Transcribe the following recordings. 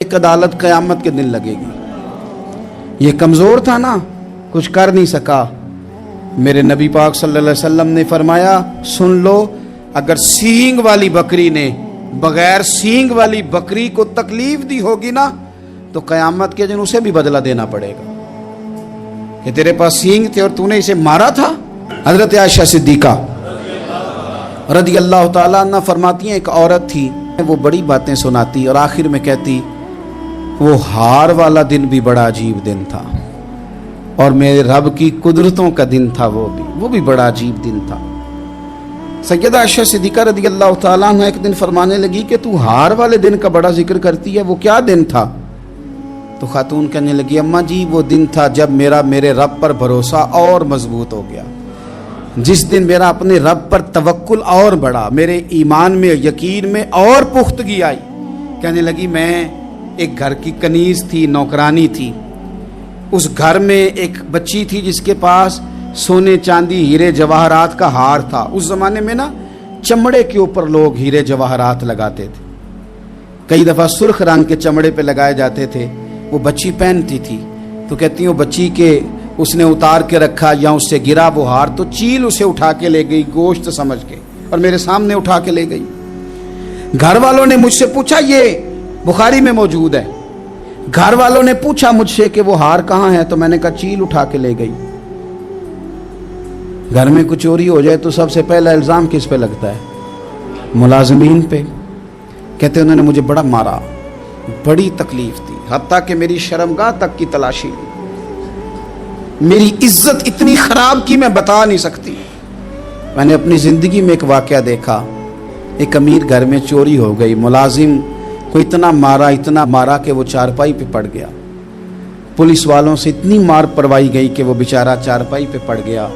ایک عدالت قیامت کے دن لگے گی۔ یہ کمزور تھا نا، کچھ کر نہیں سکا۔ میرے نبی پاک صلی اللہ علیہ وسلم نے فرمایا، سن لو، اگر سینگ والی بکری نے بغیر سینگ والی بکری کو تکلیف دی ہوگی نا تو قیامت کے دن اسے بھی بدلہ دینا پڑے گا کہ تیرے پاس سینگ تھے اور تو نے اسے مارا تھا۔ حضرت عائشہ صدیقہ رضی اللہ تعالیٰ عنہ فرماتی ہیں، ایک عورت تھی، وہ بڑی باتیں سناتی اور آخر میں کہتی، وہ ہار والا دن بھی بڑا عجیب دن تھا اور میرے رب کی قدرتوں کا دن تھا، وہ بھی بڑا عجیب دن تھا۔ سیدہ عائشہ صدیقہ رضی اللہ تعالیٰ عنہ ایک دن فرمانے لگی کہ تو ہار والے دن کا بڑا ذکر کرتی ہے، وہ کیا دن تھا؟ تو خاتون کہنے لگی، اماں جی وہ دن تھا جب میرے رب پر بھروسہ اور مضبوط ہو گیا، جس دن میرا اپنے رب پر توکل اور بڑھا، میرے ایمان میں یقین میں اور پختگی آئی۔ کہنے لگی، میں ایک گھر کی کنیز تھی، نوکرانی تھی، اس گھر میں ایک بچی تھی جس کے پاس سونے چاندی ہیرے جواہرات کا ہار تھا۔ اس زمانے میں نا چمڑے کے اوپر لوگ ہیرے جواہرات لگاتے تھے، کئی دفعہ سرخ رنگ کے چمڑے پہ لگائے جاتے تھے، وہ بچی پہنتی تھی تو کہتی ہیں وہ بچی کے اس نے اتار کے رکھا یا اس سے گرا وہ ہار تو چیل اسے اٹھا کے لے گئی گوشت سمجھ کے اور میرے سامنے اٹھا کے لے گئی۔ گھر والوں نے مجھ سے پوچھا، یہ بخاری میں موجود ہے، گھر والوں نے پوچھا مجھ سے کہ وہ ہار کہاں ہے، تو میں نے کہا چیل اٹھا کے لے گئی۔ گھر میں کچھ چوری ہو جائے تو سب سے پہلا الزام کس پہ لگتا ہے؟ ملازمین پہ۔ کہتے انہوں نے مجھے بڑا مارا، بڑی تکلیف تھی، حتیٰ کہ میری شرمگاہ تک کی تلاشی لی، میری عزت اتنی خراب کی میں بتا نہیں سکتی۔ میں نے اپنی زندگی میں ایک واقعہ دیکھا، ایک امیر گھر میں چوری ہو گئی، ملازم کو اتنا مارا کہ وہ چارپائی پہ پڑ گیا، پولیس والوں سے اتنی مار پروائی گئی کہ وہ بیچارہ چارپائی پہ پڑ گیا،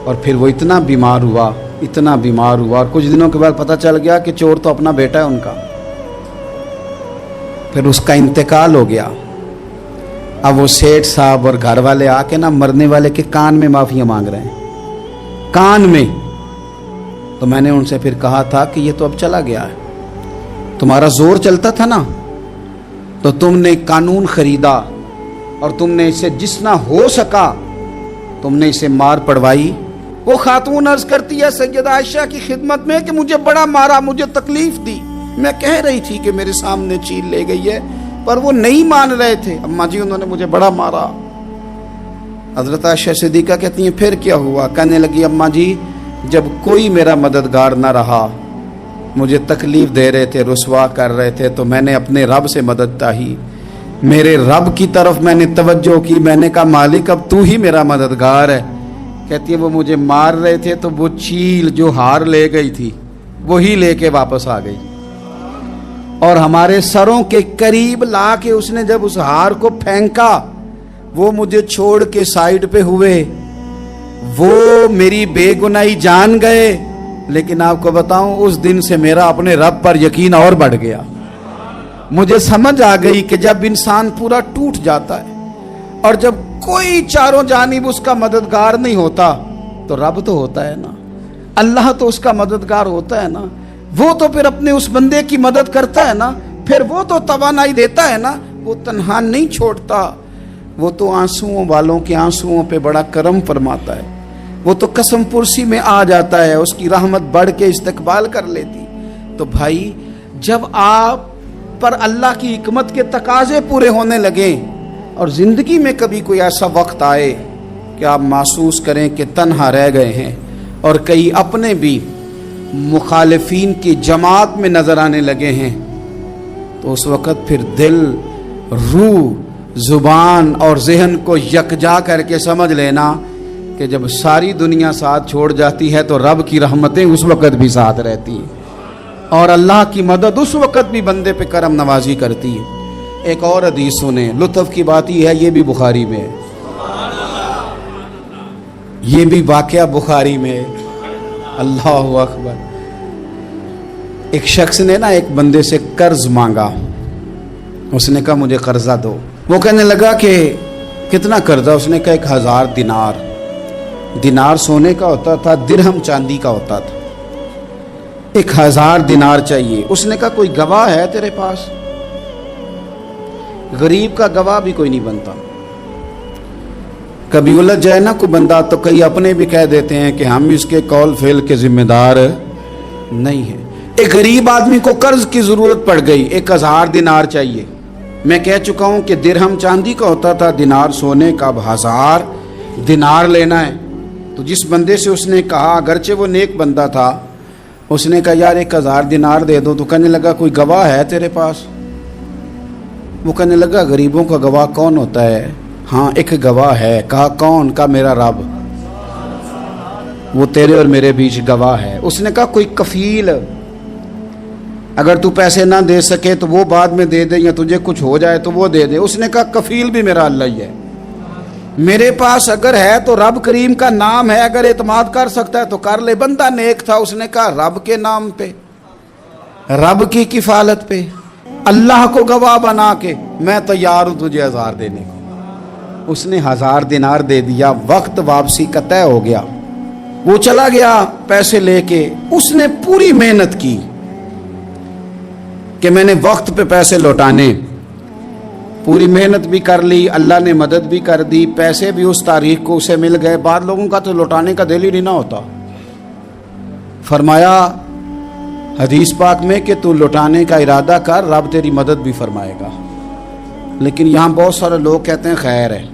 اور پھر وہ اتنا بیمار ہوا اور کچھ دنوں کے بعد پتہ چل گیا کہ چور تو اپنا بیٹا ہے ان کا، پھر اس کا انتقال ہو گیا۔ اب وہ سیٹھ صاحب اور گھر والے آ کے نا مرنے والے کے کان میں معافیاں مانگ رہے ہیں، کان میں۔ تو میں نے ان سے پھر کہا تھا کہ یہ تو اب چلا گیا ہے، تمہارا زور چلتا تھا نا تو تم نے قانون خریدا اور تم نے اسے جس نہ ہو سکا تم نے اسے مار پڑوائی۔ وہ خاتون عرض کرتی ہے سیدہ عائشہ کی خدمت میں کہ مجھے بڑا مارا، مجھے تکلیف دی، میں کہہ رہی تھی کہ میرے سامنے چیل لے گئی ہے پر وہ نہیں مان رہے تھے، اماں جی انہوں نے مجھے بڑا مارا۔ حضرت عائشہ صدیقہ کہتی ہیں پھر کیا ہوا؟ کہنے لگی، اماں جی جب کوئی میرا مددگار نہ رہا، مجھے تکلیف دے رہے تھے، رسوا کر رہے تھے، تو میں نے اپنے رب سے مدد چاہی، میرے رب کی طرف میں نے توجہ کی، میں نے کہا مالک اب تو ہی میرا مددگار ہے۔ کہتی ہے وہ مجھے مار رہے تھے تو وہ چیل جو ہار لے گئی تھی وہی لے کے واپس آ گئی، اور ہمارے سروں کے قریب لا کے اس نے جب اس ہار کو پھینکا، وہ مجھے چھوڑ کے سائیڈ پہ ہوئے، وہ میری بے گناہی جان گئے، لیکن آپ کو بتاؤں اس دن سے میرا اپنے رب پر یقین اور بڑھ گیا۔ مجھے سمجھ آ گئی کہ جب انسان پورا ٹوٹ جاتا ہے اور جب کوئی چاروں جانب اس کا مددگار نہیں ہوتا تو رب تو ہوتا ہے نا، اللہ تو اس کا مددگار ہوتا ہے نا، وہ تو پھر اپنے اس بندے کی مدد کرتا ہے نا، پھر وہ تو توانائی دیتا ہے نا، وہ تنہا نہیں چھوڑتا، وہ تو آنسوؤں والوں کے آنسوؤں پہ بڑا کرم فرماتا ہے، وہ تو قسم پرسی میں آ جاتا ہے، اس کی رحمت بڑھ کے استقبال کر لیتی۔ تو بھائی جب آپ پر اللہ کی حکمت کے تقاضے پورے ہونے لگیں اور زندگی میں کبھی کوئی ایسا وقت آئے کہ آپ محسوس کریں کہ تنہا رہ گئے ہیں اور کئی اپنے بھی مخالفین کی جماعت میں نظر آنے لگے ہیں، تو اس وقت پھر دل، روح، زبان اور ذہن کو یکجا کر کے سمجھ لینا کہ جب ساری دنیا ساتھ چھوڑ جاتی ہے تو رب کی رحمتیں اس وقت بھی ساتھ رہتی ہیں اور اللہ کی مدد اس وقت بھی بندے پہ کرم نوازی کرتی ہے۔ ایک اور حدیث سنیں، لطف کی بات یہ ہے، یہ بھی بخاری میں ہے، یہ بھی واقعہ بخاری میں ہے۔ اللہ اکبر۔ ایک شخص نے نا ایک بندے سے قرض مانگا، اس نے کہا مجھے قرضہ دو۔ وہ کہنے لگا کہ کتنا قرضہ؟ اس نے کہا 1000 دینار۔ دینار سونے کا ہوتا تھا، درہم چاندی کا ہوتا تھا، 1000 دینار چاہیے۔ اس نے کہا کوئی گواہ ہے تیرے پاس؟ غریب کا گواہ بھی کوئی نہیں بنتا. کبھی الجھ جائے نا کوئی بندہ تو کئی اپنے بھی کہہ دیتے ہیں کہ ہم اس کے قول فعل کے ذمہ دار نہیں ہیں. ایک غریب آدمی کو قرض کی ضرورت پڑ گئی, 1000 دینار چاہیے. میں کہہ چکا ہوں کہ درہم چاندی کا ہوتا تھا, دینار سونے کا. اب 1000 دینار لینا ہے. تو جس بندے سے اس نے کہا, اگرچہ وہ نیک بندہ تھا, اس نے کہا یار 1000 دینار دے دو. تو کہنے لگا کوئی گواہ ہے تیرے پاس؟ وہ کہنے لگا غریبوں کا گواہ کون ہوتا ہے؟ ہاں ایک گواہ ہے. کہا کون؟ کہا میرا رب, وہ تیرے اور میرے بیچ گواہ ہے. اس نے کہا کوئی کفیل, اگر تو پیسے نہ دے سکے تو وہ بعد میں دے دے, یا تجھے کچھ ہو جائے تو وہ دے دے. اس نے کہا کفیل بھی میرا اللہ ہی ہے. میرے پاس اگر ہے تو رب کریم کا نام ہے, اگر اعتماد کر سکتا ہے تو کر لے. بندہ نیک تھا, اس نے کہا رب کے نام پہ, رب کی کفالت پہ, اللہ کو گواہ بنا کے میں تیار ہوں تجھے 1000 دینے کو. اس نے 1000 دینار دے دیا. وقت واپسی کا طے ہو گیا. وہ چلا گیا پیسے لے کے. اس نے پوری محنت کی کہ میں نے وقت پہ پیسے لوٹانے, پوری محنت بھی کر لی, اللہ نے مدد بھی کر دی, پیسے بھی اس تاریخ کو اسے مل گئے. بعض لوگوں کا تو لوٹانے کا دل ہی نہیں نہ ہوتا. فرمایا حدیث پاک میں کہ تو لوٹانے کا ارادہ کر, رب تیری مدد بھی فرمائے گا. لیکن یہاں بہت سارے لوگ کہتے ہیں خیر ہے,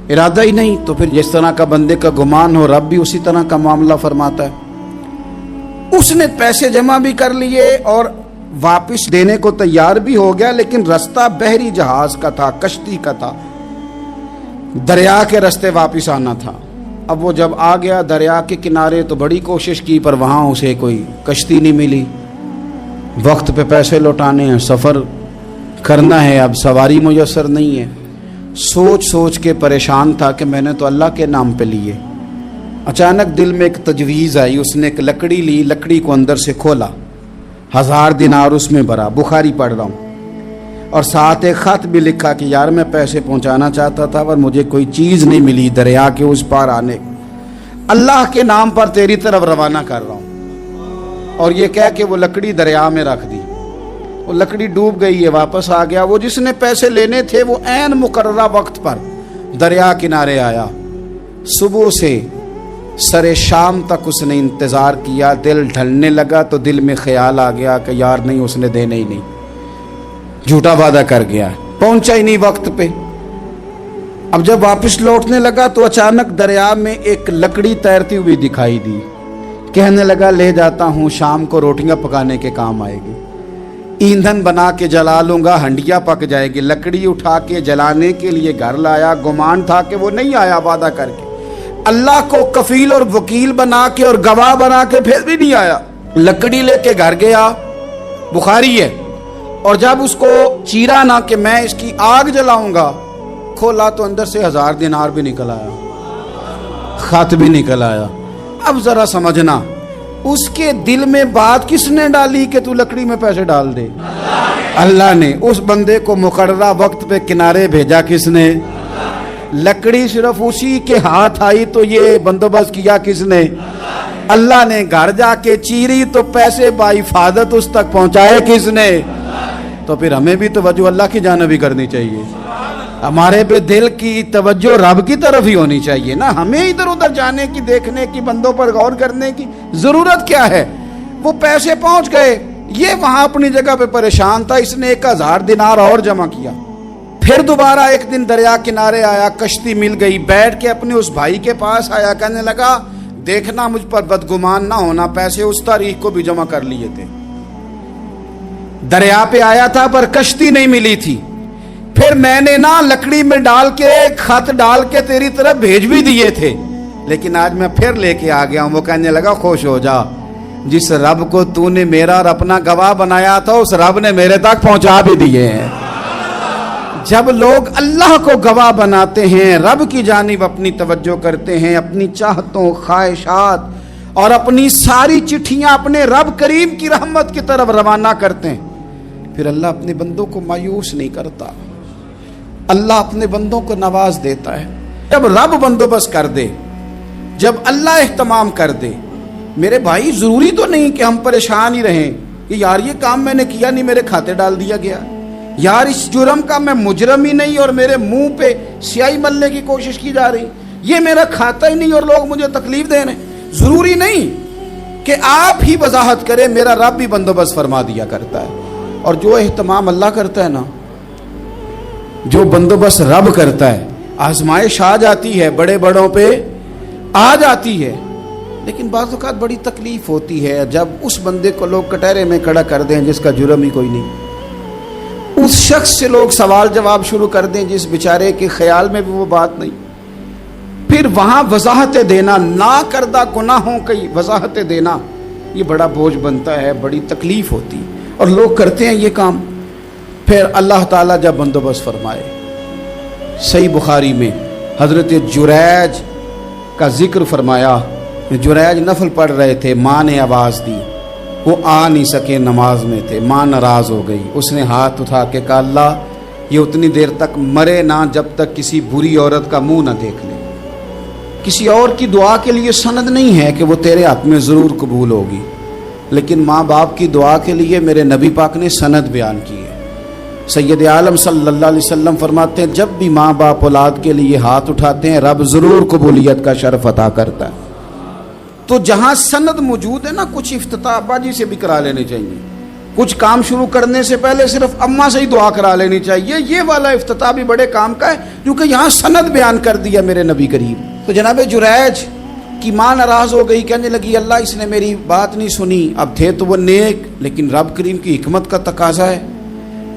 ارادہ ہی نہیں. تو پھر جس طرح کا بندے کا گمان ہو, رب بھی اسی طرح کا معاملہ فرماتا ہے. اس نے پیسے جمع بھی کر لیے اور واپس دینے کو تیار بھی ہو گیا, لیکن رستہ بحری جہاز کا تھا, کشتی کا تھا, دریا کے رستے واپس آنا تھا. اب وہ جب آ گیا دریا کے کنارے تو بڑی کوشش کی, پر وہاں اسے کوئی کشتی نہیں ملی. وقت پہ پیسے لوٹانے ہیں, سفر کرنا ہے, اب سواری میسر نہیں ہے. سوچ سوچ کے پریشان تھا کہ میں نے تو اللہ کے نام پہ لیے. اچانک دل میں ایک تجویز آئی. اس نے ایک لکڑی لی, لکڑی کو اندر سے کھولا, 1000 دینار اس میں بھرا. بخاری پڑھ رہا ہوں, اور ساتھ ایک خط بھی لکھا کہ یار میں پیسے پہنچانا چاہتا تھا پر مجھے کوئی چیز نہیں ملی دریا کے اس پار آنے, اللہ کے نام پر تیری طرف روانہ کر رہا ہوں. اور یہ کہہ کہ وہ لکڑی دریا میں رکھ دی. وہ لکڑی ڈوب گئی ہے, واپس آ گیا. وہ جس نے پیسے لینے تھے وہ عین مقررہ وقت پر دریا کنارے آیا. صبح سے سر شام تک اس نے انتظار کیا. دل ڈھلنے لگا تو دل میں خیال آ گیا کہ یار نہیں, اس نے دینے ہی نہیں, جھوٹا وعدہ کر گیا, پہنچا ہی نہیں وقت پہ. اب جب واپس لوٹنے لگا تو اچانک دریا میں ایک لکڑی تیرتی ہوئی دکھائی دی. کہنے لگا لے جاتا ہوں, شام کو روٹیاں پکانے کے کام آئے گی, ایندھن بنا کے جلا لوں گا, ہنڈیا پک جائے گی. لکڑی اٹھا کے جلانے کے لیے گھر لایا. گمان تھا کہ وہ نہیں آیا وعدہ کر کے, اللہ کو کفیل اور وکیل بنا کے اور گواہ بنا کے پھر بھی نہیں آیا. لکڑی لے کے گھر گیا, بخاری ہے, اور جب اس کو چیرا نہ کہ میں اس کی آگ جلاؤں گا, کھولا تو اندر سے 1000 دینار بھی نکل آیا, خط بھی نکل آیا. اب ذرا سمجھنا, اس کے دل میں بات کس نے ڈالی کہ تو لکڑی میں پیسے ڈال دے؟ اللہ نے. اس بندے کو مقررہ وقت پہ کنارے بھیجا کس نے؟ لکڑی صرف اسی کے ہاتھ آئی تو یہ بندوبست کیا کس نے؟ اللہ نے. گھر جا کے چیری تو پیسے بحفاظت اس تک پہنچائے کس نے؟ تو پھر ہمیں بھی توجہ اللہ کی جانب ہی کرنی چاہیے. ہمارے پہ دل کی توجہ رب کی طرف ہی ہونی چاہیے نا. ہمیں ادھر ادھر جانے کی, دیکھنے کی, بندوں پر غور کرنے کی ضرورت کیا ہے؟ وہ پیسے پہنچ گئے, یہ وہاں اپنی جگہ پہ پریشان تھا. اس نے 1000 دینار اور جمع کیا. پھر دوبارہ ایک دن دریا کنارے آیا, کشتی مل گئی. بیٹھ کے اپنے اس بھائی کے پاس آیا, کہنے لگا دیکھنا مجھ پر بدگمان نہ ہونا, پیسے اس تاریخ کو بھی جمع کر لیے تھے. دریا پہ آیا تھا پر کشتی نہیں ملی تھی. پھر میں نے نا لکڑی میں ڈال کے خط ڈال کے تیری طرف بھیج بھی دیے تھے, لیکن آج میں پھر لے کے آ گیا ہوں. وہ کہنے لگا خوش ہو جا, جس رب کو تو نے میرا اور اپنا گواہ بنایا تھا اس رب نے میرے تک پہنچا بھی دیے ہیں. جب لوگ اللہ کو گواہ بناتے ہیں, رب کی جانب اپنی توجہ کرتے ہیں, اپنی چاہتوں, خواہشات اور اپنی ساری چٹھیاں اپنے رب کریم کی رحمت کی طرف روانہ کرتے ہیں, پھر اللہ اپنے بندوں کو مایوس نہیں کرتا. اللہ اپنے بندوں کو نواز دیتا ہے. جب رب بندوبست کر دے, جب اللہ اہتمام کر دے. میرے بھائی ضروری تو نہیں کہ ہم پریشان ہی رہیں کہ یار یہ کام میں نے کیا نہیں, میرے کھاتے ڈال دیا گیا, یار اس جرم کا میں مجرم ہی نہیں اور میرے منہ پہ سیاہی ملنے کی کوشش کی جا رہی, یہ میرا کھاتا ہی نہیں اور لوگ مجھے تکلیف دے رہے ہیں. ضروری نہیں کہ آپ ہی وضاحت کریں, میرا رب بھی بندوبست فرما دیا کرتا ہے. اور جو اہتمام اللہ کرتا ہے نا, جو بندوبست رب کرتا ہے, آزمائش آ جاتی ہے, بڑے بڑوں پہ آ جاتی ہے, لیکن بعض اوقات بڑی تکلیف ہوتی ہے جب اس بندے کو لوگ کٹہرے میں کھڑا کر دیں جس کا جرم ہی کوئی نہیں, اس شخص سے لوگ سوال جواب شروع کر دیں جس بیچارے کے خیال میں بھی وہ بات نہیں. پھر وہاں وضاحتیں دینا, نہ کردہ گناہوں کی وضاحتیں دینا, یہ بڑا بوجھ بنتا ہے, بڑی تکلیف ہوتی, اور لوگ کرتے ہیں یہ کام. پھر اللہ تعالیٰ جب بندوبست فرمائے, صحیح بخاری میں حضرت جریج کا ذکر فرمایا. جریج نفل پڑھ رہے تھے, ماں نے آواز دی, وہ آ نہیں سکے, نماز میں تھے, ماں ناراض ہو گئی. اس نے ہاتھ اٹھا کے کہا اللہ یہ اتنی دیر تک مرے نہ جب تک کسی بری عورت کا منہ نہ دیکھ لے. کسی اور کی دعا کے لیے سند نہیں ہے کہ وہ تیرے حق میں ضرور قبول ہوگی, لیکن ماں باپ کی دعا کے لیے میرے نبی پاک نے سند بیان کی ہے. سید عالم صلی اللہ علیہ وسلم فرماتے ہیں جب بھی ماں باپ اولاد کے لیے ہاتھ اٹھاتے ہیں رب ضرور قبولیت کا شرف عطا کرتا ہے. تو جہاں سند موجود ہے نا, کچھ افتتاح ابا جی سے بھی کرا لینے چاہیے, کچھ کام شروع کرنے سے پہلے صرف اماں سے ہی دعا کرا لینی چاہیے. یہ والا افتتاح بھی بڑے کام کا ہے کیونکہ یہاں سند بیان کر دیا میرے نبی کریم. تو جناب جریج کی ماں ناراض ہو گئی, کہنے لگی اللہ اس نے میری بات نہیں سنی. اب تھے تو وہ نیک, لیکن رب کریم کی حکمت کا تقاضا ہے,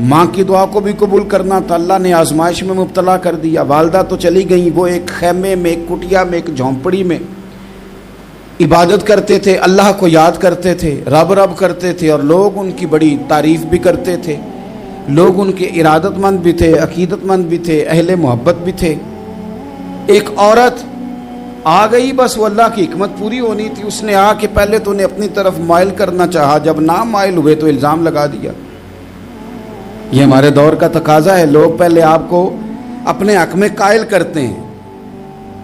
ماں کی دعا کو بھی قبول کرنا تھا. اللہ نے آزمائش میں مبتلا کر دیا. والدہ تو چلی گئیں, وہ ایک خیمے میں, ایک کٹیا میں, ایک جھونپڑی میں عبادت کرتے تھے, اللہ کو یاد کرتے تھے, رب رب کرتے تھے, اور لوگ ان کی بڑی تعریف بھی کرتے تھے. لوگ ان کے ارادت مند بھی تھے, عقیدت مند بھی تھے, اہل محبت بھی تھے. ایک عورت آ گئی, بس وہ اللہ کی حکمت پوری ہونی تھی. اس نے آ کے پہلے تو انہیں اپنی طرف مائل کرنا چاہا, جب نہ مائل ہوئے تو الزام لگا دیا. یہ ہمارے دور کا تقاضا ہے, لوگ پہلے آپ کو اپنے حق میں قائل کرتے ہیں,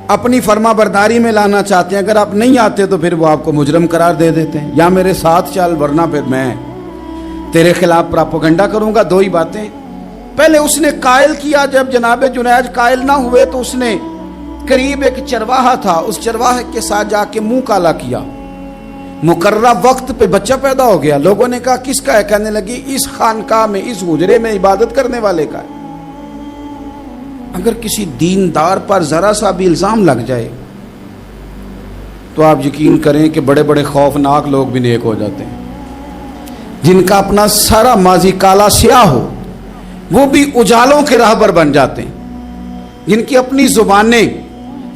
اپنی فرما برداری میں لانا چاہتے ہیں. اگر آپ نہیں آتے تو پھر وہ آپ کو مجرم قرار دے دیتے ہیں, یا میرے ساتھ چل ورنہ پھر میں تیرے خلاف پراپیگنڈا کروں گا. دو ہی باتیں. پہلے اس نے قائل کیا, جب جناب جنید قائل نہ ہوئے تو اس نے قریب ایک چرواہا تھا, اس چرواہے کے ساتھ جا کے منہ کالا کیا. مقررہ وقت پہ بچہ پیدا ہو گیا. لوگوں نے کہا کس کا ہے؟ کہنے لگی اس خانقاہ میں, اس حجرے میں عبادت کرنے والے کا ہے. اگر کسی دیندار پر ذرا سا بھی الزام لگ جائے تو آپ یقین کریں کہ بڑے بڑے خوفناک لوگ بھی نیک ہو جاتے ہیں. جن کا اپنا سارا ماضی کالا سیاہ ہو وہ بھی اجالوں کے راہبر بن جاتے ہیں. جن کی اپنی زبانیں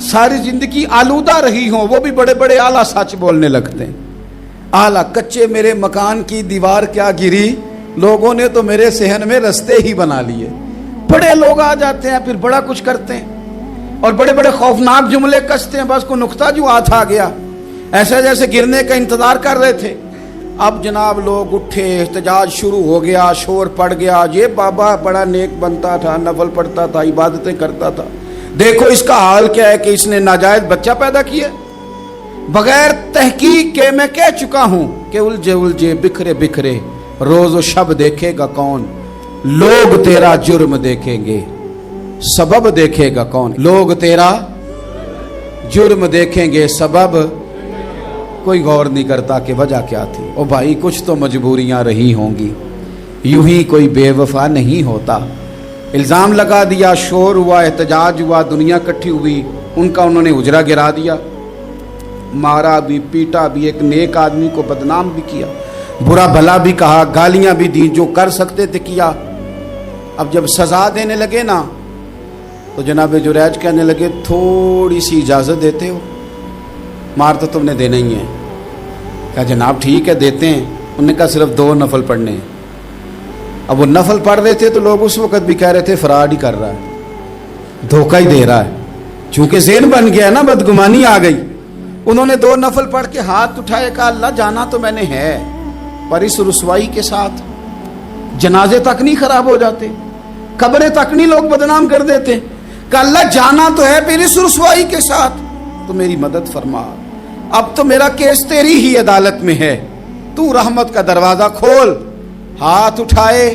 ساری زندگی آلودہ رہی ہوں وہ بھی بڑے بڑے اعلیٰ سچ بولنے لگتے ہیں. اعلیٰ کچے میرے مکان کی دیوار کیا گری, لوگوں نے تو میرے صحن میں رستے ہی بنا لیے. بڑے لوگ آ جاتے ہیں, پھر بڑا کچھ کرتے ہیں اور بڑے بڑے خوفناک جملے کستے ہیں. بس کو نقطہ جو ہاتھ آ گیا, ایسا جیسے گرنے کا انتظار کر رہے تھے. اب جناب لوگ اٹھے, احتجاج شروع ہو گیا, شور پڑ گیا. یہ بابا بڑا نیک بنتا تھا, نفل پڑھتا تھا, عبادتیں کرتا تھا, دیکھو اس کا حال کیا ہے کہ اس نے ناجائز بچہ پیدا کیا. بغیر تحقیق کے میں کہہ چکا ہوں کہ الجھے الجھے بکھرے بکھرے روز و شب دیکھے گا کون. لوگ تیرا جرم دیکھیں گے, سبب دیکھے گا کون. لوگ تیرا جرم دیکھیں گے, سبب کوئی غور نہیں کرتا کہ وجہ کیا تھی. او بھائی کچھ تو مجبوریاں رہی ہوں گی, یوں ہی کوئی بے وفا نہیں ہوتا. الزام لگا دیا, شور ہوا, احتجاج ہوا, دنیا اکٹھی ہوئی, ان کا انہوں نے اجرا گرا دیا, مارا بھی, پیٹا بھی, ایک نیک آدمی کو بدنام بھی کیا, برا بھلا بھی کہا, گالیاں بھی دی, جو کر سکتے تھے کیا. اب جب سزا دینے لگے نا تو جناب جریج کہنے لگے تھوڑی سی اجازت دیتے ہو, مار تو تم نے دینا ہی ہے. کہا جناب ٹھیک ہے دیتے ہیں. انہوں نے کہا صرف 2 نفل پڑھنے ہیں. اب وہ نفل پڑھ رہے تھے تو لوگ اس وقت بھی کہہ رہے تھے فراڈ ہی کر رہا ہے, دھوکہ ہی دے رہا ہے. چونکہ ذہن بن گیا نا, بدگمانی آ گئی. انہوں نے 2 نفل پڑھ کے ہاتھ اٹھائے, کہا اللہ جانا تو میں نے ہے, پر اس رسوائی کے ساتھ جنازے تک نہیں خراب ہو جاتے, قبریں تک نہیں لوگ بدنام کر دیتے. کہ اللہ جانا تو ہے, پھر اس رسوائی کے ساتھ تو میری مدد فرما. اب تو میرا کیس تیری ہی عدالت میں ہے, تو رحمت کا دروازہ کھول. ہاتھ اٹھائے,